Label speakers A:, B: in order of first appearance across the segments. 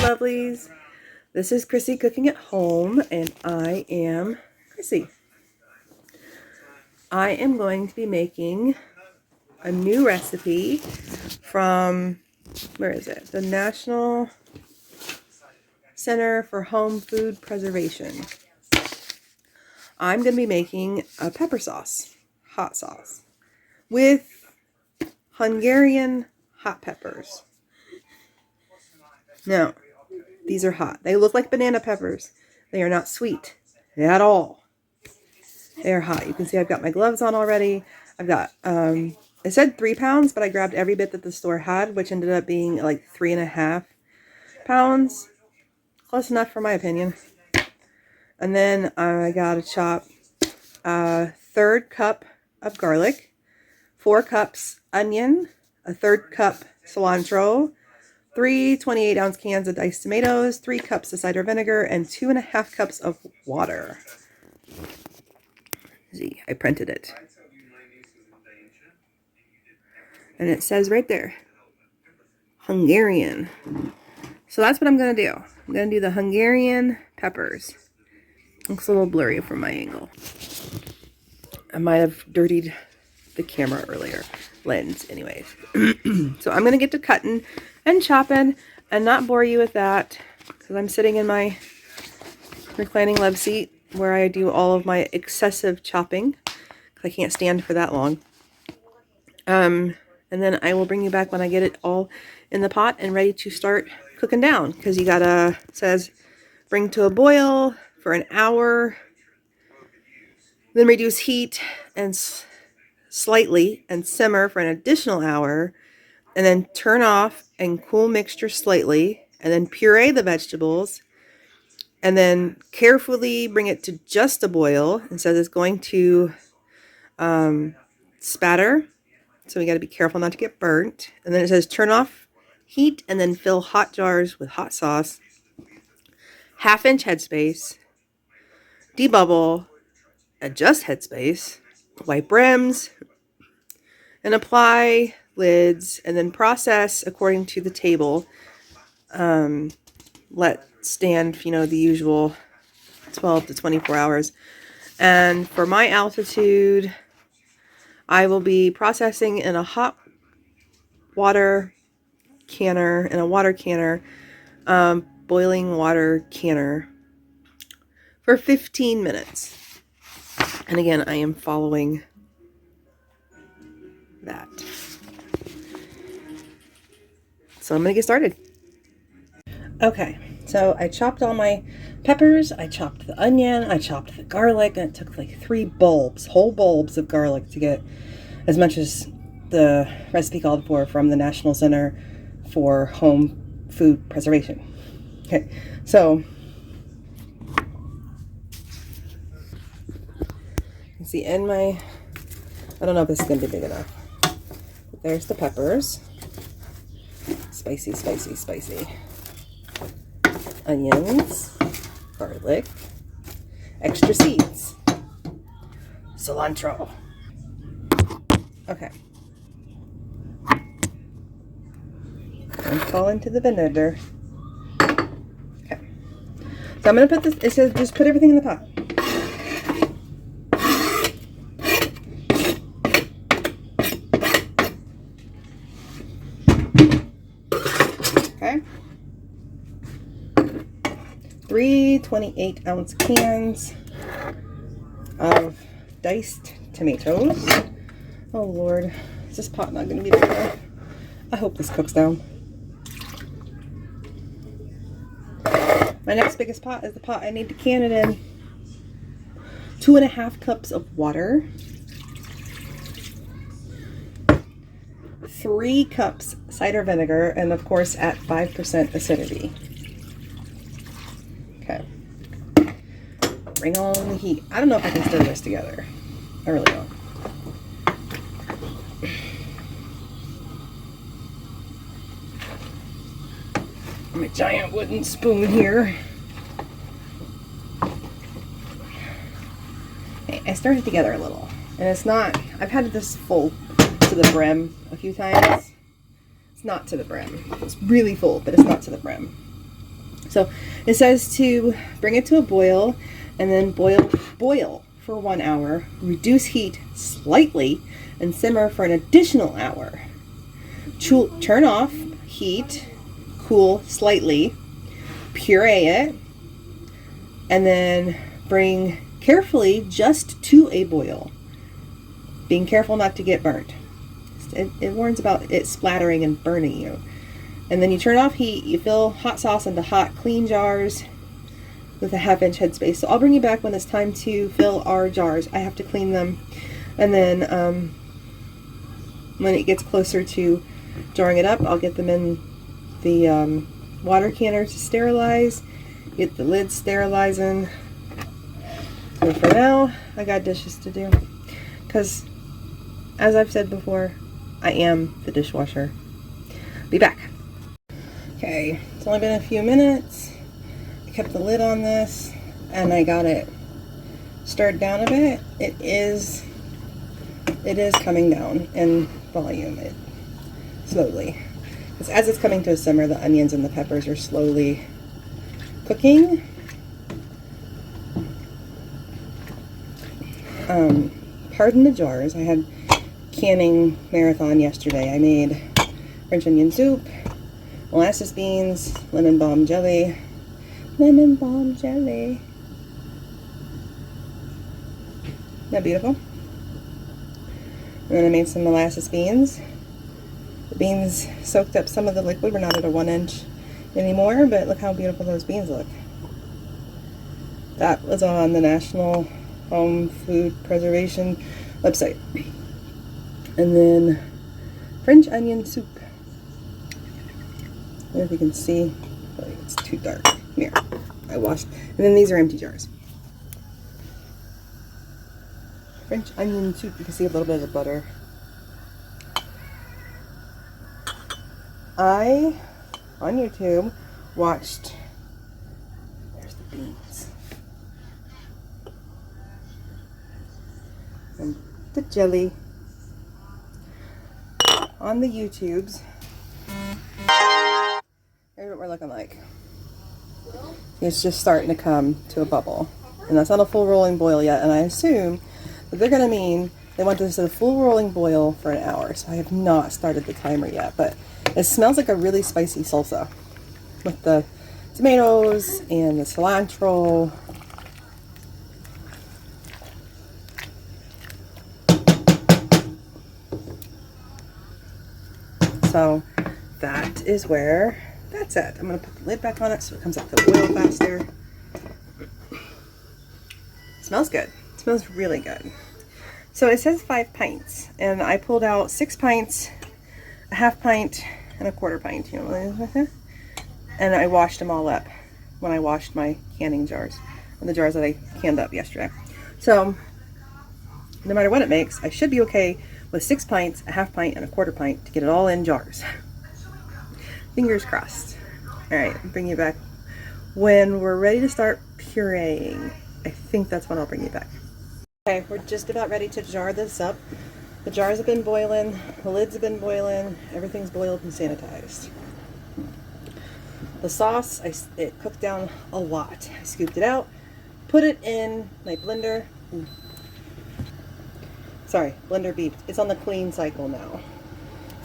A: lovelies. This is Chrissy Cooking at Home, and I am Chrissy. I am going to be making a new recipe from, where is it? The National Center for Home Food Preservation. I'm going to be making a pepper sauce, hot sauce, with Hungarian hot peppers. Now, these are hot. They look like banana peppers. They are not sweet at all. They are hot. You can see I've got my gloves on already. I've got, it said 3 pounds, but I grabbed every bit that the store had, which ended up being like 3.5 pounds. Close enough for my opinion. And then I got to chop a 1/3 cup of garlic, 4 cups onion, a 1/3 cup cilantro, 3 28-ounce cans of diced tomatoes, 3 cups of cider vinegar, and 2.5 cups of water. See, I printed it. And it says right there, Hungarian. So that's what I'm going to do. I'm going to do the Hungarian peppers. Looks a little blurry from my angle. I might have dirtied the camera earlier. Lens, anyways. So I'm going to get to cutting and chopping and not bore you with that because I'm sitting in my reclining love seat where I do all of my excessive chopping because I can't stand for that long. And then I will bring you back when I get it all in the pot and ready to start cooking down, because you gotta, it says bring to a boil for an hour, then reduce heat and slightly and simmer for an additional hour, and then turn off and cool mixture slightly, and then puree the vegetables, and then carefully bring it to just a boil. It says it's going to spatter, so we got to be careful not to get burnt. And then it says turn off heat and then fill hot jars with hot sauce, 1/2 inch headspace, debubble, adjust headspace, wipe rims, and apply lids, and then process according to the table. Let stand, the usual 12 to 24 hours. And for my altitude, I will be processing in a hot water canner, boiling water canner for 15 minutes. And again, I am following that. So I'm going to get started. Okay, so I chopped all my peppers, I chopped the onion, I chopped the garlic, and it took like 3 whole bulbs of garlic to get as much as the recipe called for from the National Center for Home Food Preservation. Okay, so you see in my, I don't know if this is going to be big enough, but there's the peppers. Spicy, spicy, spicy. Onions, garlic, extra seeds, cilantro. Okay. And fall into the vinegar. Okay. So I'm going to put this, it says just put everything in the pot. Okay. 3 28-ounce cans of diced tomatoes. Oh Lord, is this pot not going to be big enough? I hope this cooks down. My next biggest pot is the pot I need to can it in. 2.5 cups of water. 3 cups cider vinegar, and of course at 5% acidity. Okay. Bring on the heat. I don't know if I can stir this together. I really don't. My giant wooden spoon here. Okay, I stirred it together a little. And it's not, I've had this full to the brim a few times. It's not to the brim. It's really full, but it's not to the brim. So it says to bring it to a boil and then boil for 1 hour, reduce heat slightly, and simmer for an additional hour. Turn off heat, cool slightly, puree it, and then bring carefully just to a boil, being careful not to get burnt. It warns about it splattering and burning you. And then you turn off heat, you fill hot sauce into hot, clean jars with a 1/2 inch headspace. So I'll bring you back when it's time to fill our jars. I have to clean them. And then when it gets closer to jarring it up, I'll get them in the water canner to sterilize, get the lid sterilizing. So for now, I got dishes to do. Because, as I've said before, I am the dishwasher. Be back. Okay, it's only been a few minutes. I kept the lid on this and I got it stirred down a bit. It is coming down in volume slowly. Because as it's coming to a simmer, the onions and the peppers are slowly cooking. Pardon the jars. I had canning marathon yesterday. I made French onion soup, molasses beans, lemon balm jelly. Lemon balm jelly. Isn't that beautiful? And then I made some molasses beans. The beans soaked up some of the liquid. We're not at a 1 inch anymore, but look how beautiful those beans look. That was on the National Home Food Preservation website. And then French onion soup. I don't know if you can see, but it's too dark. Here, I washed. And then these are empty jars. French onion soup. You can see a little bit of the butter. I, on YouTube, watched, there's the beans, and the jelly on the YouTubes. Here's what we're looking like. It's just starting to come to a bubble, and that's not a full rolling boil yet, and I assume that they're going to mean they want this at a full rolling boil for an hour, so I have not started the timer yet, but it smells like a really spicy salsa with the tomatoes and the cilantro. So that is where that's at. I'm going to put the lid back on it so it comes up to boil faster. It smells good. It smells really good. So it says 5 pints, and I pulled out 6 pints, a 1/2 pint, and a 1/4 pint. You know, and I washed them all up when I washed my canning jars, and the jars that I canned up yesterday. So no matter what it makes, I should be okay with 6 pints, a 1/2 pint, and a 1/4 pint to get it all in jars. Fingers crossed. All right, I'll bring you back when we're ready to start pureeing. I think that's when I'll bring you back. Okay, we're just about ready to jar this up. The jars have been boiling, the lids have been boiling, everything's boiled and sanitized. The sauce, it cooked down a lot. I scooped it out, put it in my blender. Sorry, blender beeped. It's on the clean cycle now.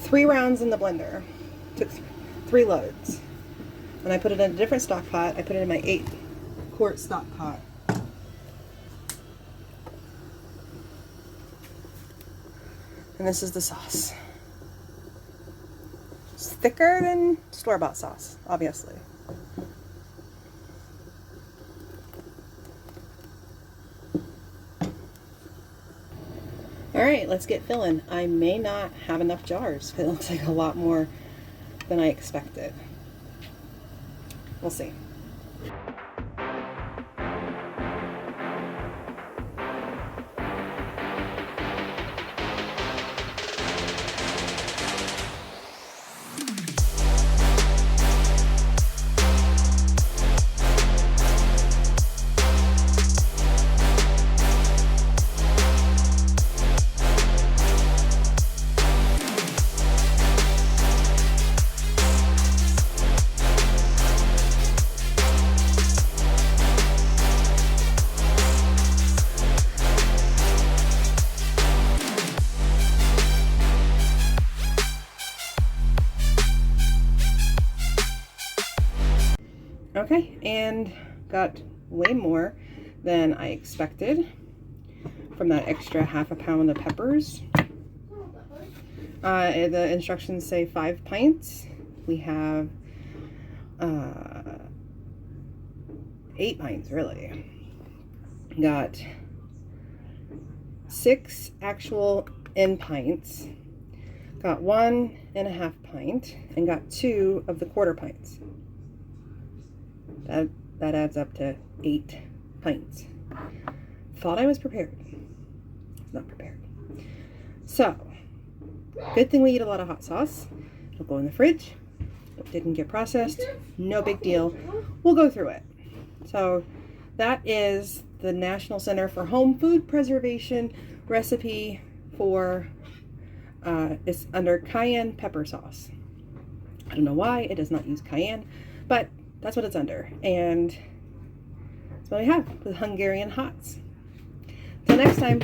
A: 3 rounds in the blender. Took 3 loads. And I put it in a different stock pot. I put it in my 8-quart stock pot. And this is the sauce. It's thicker than store-bought sauce, obviously. All right, let's get filling. I may not have enough jars. It looks like a lot more than I expected. We'll see. Okay, and got way more than I expected from that extra half a pound of peppers. The instructions say 5 pints. We have 8 pints, really. Got 6 actual in pints. Got 1.5 pint and got 2 of the quarter pints. That adds up to 8 pints. Thought I was prepared. Not prepared. So, good thing we eat a lot of hot sauce. It'll go in the fridge. It didn't get processed. No big deal. We'll go through it. So, that is the National Center for Home Food Preservation recipe for, it's under cayenne pepper sauce. I don't know why it does not use cayenne, but that's what it's under. And that's what I have with Hungarian hots. Till next time.